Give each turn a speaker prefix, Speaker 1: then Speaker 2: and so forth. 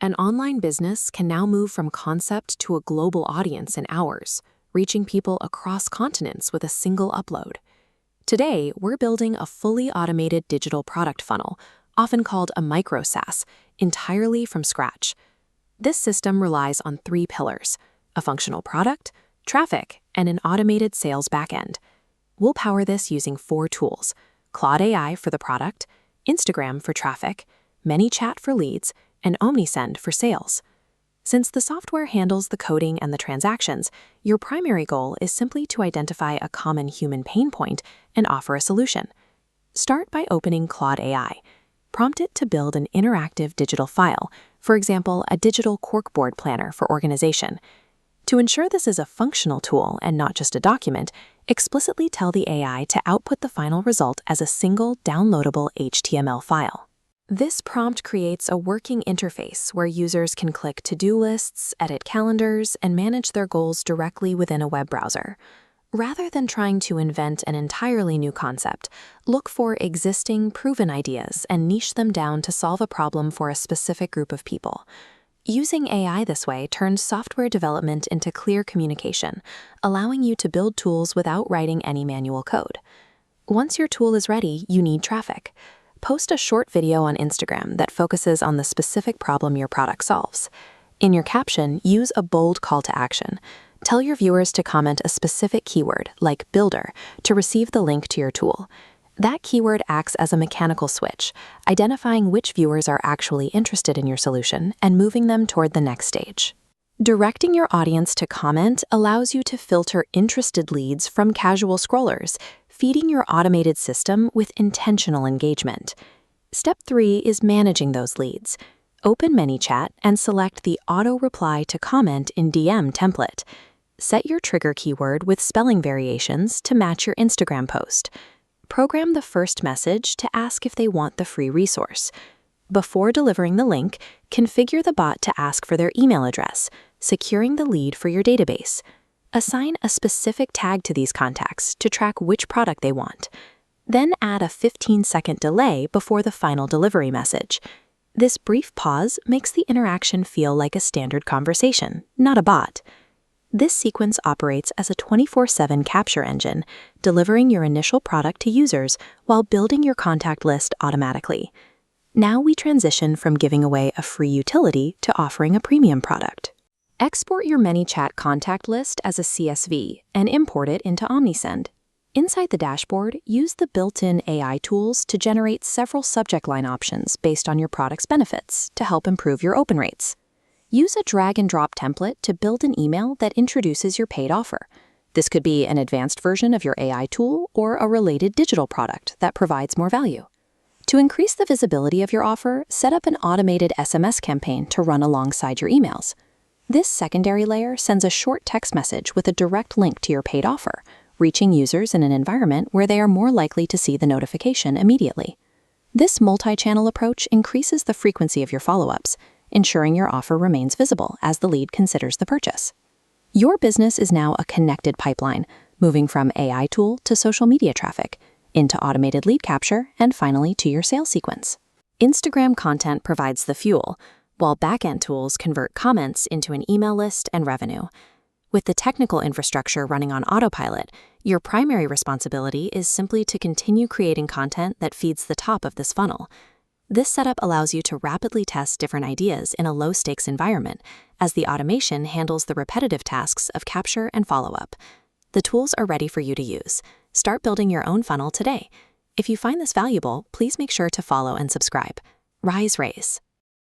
Speaker 1: An online business can now move from concept to a global audience in hours, reaching people across continents with a single upload. Today, we're building a fully automated digital product funnel, often called a micro SaaS, entirely from scratch. This system relies on 3 pillars: a functional product, traffic, and an automated sales backend. We'll power this using 4 tools: Claude AI for the product, Instagram for traffic, ManyChat for leads, and OmniSend for sales. Since the software handles the coding and the transactions, your primary goal is simply to identify a common human pain point and offer a solution. Start by opening Claude AI. Prompt it to build an interactive digital file, for example, a digital corkboard planner for organization. To ensure this is a functional tool and not just a document, explicitly tell the AI to output the final result as a single downloadable HTML file. This prompt creates a working interface where users can click to-do lists, edit calendars, and manage their goals directly within a web browser. Rather than trying to invent an entirely new concept, look for existing, proven ideas and niche them down to solve a problem for a specific group of people. Using AI this way turns software development into clear communication, allowing you to build tools without writing any manual code. Once your tool is ready, you need traffic. Post a short video on Instagram that focuses on the specific problem your product solves. In your caption, use a bold call to action. Tell your viewers to comment a specific keyword, like builder, to receive the link to your tool. That keyword acts as a mechanical switch, identifying which viewers are actually interested in your solution and moving them toward the next stage. Directing your audience to comment allows you to filter interested leads from casual scrollers, feeding your automated system with intentional engagement. Step 3 is managing those leads. Open ManyChat and select the Auto Reply to Comment in DM template. Set your trigger keyword with spelling variations to match your Instagram post. Program the first message to ask if they want the free resource. Before delivering the link, configure the bot to ask for their email address, securing the lead for your database. Assign a specific tag to these contacts to track which product they want. Then add a 15-second delay before the final delivery message. This brief pause makes the interaction feel like a standard conversation, not a bot. This sequence operates as a 24/7 capture engine, delivering your initial product to users while building your contact list automatically. Now we transition from giving away a free utility to offering a premium product. Export your ManyChat contact list as a CSV and import it into OmniSend. Inside the dashboard, use the built-in AI tools to generate several subject line options based on your product's benefits to help improve your open rates. Use a drag-and-drop template to build an email that introduces your paid offer. This could be an advanced version of your AI tool or a related digital product that provides more value. To increase the visibility of your offer, set up an automated SMS campaign to run alongside your emails. This secondary layer sends a short text message with a direct link to your paid offer, reaching users in an environment where they are more likely to see the notification immediately. This multi-channel approach increases the frequency of your follow-ups, ensuring your offer remains visible as the lead considers the purchase. Your business is now a connected pipeline, moving from AI tool to social media traffic, into automated lead capture, and finally to your sales sequence. Instagram content provides the fuel, while backend tools convert comments into an email list and revenue. With the technical infrastructure running on autopilot, your primary responsibility is simply to continue creating content that feeds the top of this funnel. This setup allows you to rapidly test different ideas in a low-stakes environment, as the automation handles the repetitive tasks of capture and follow-up. The tools are ready for you to use. Start building your own funnel today. If you find this valuable, please make sure to follow and subscribe. Rise, raise.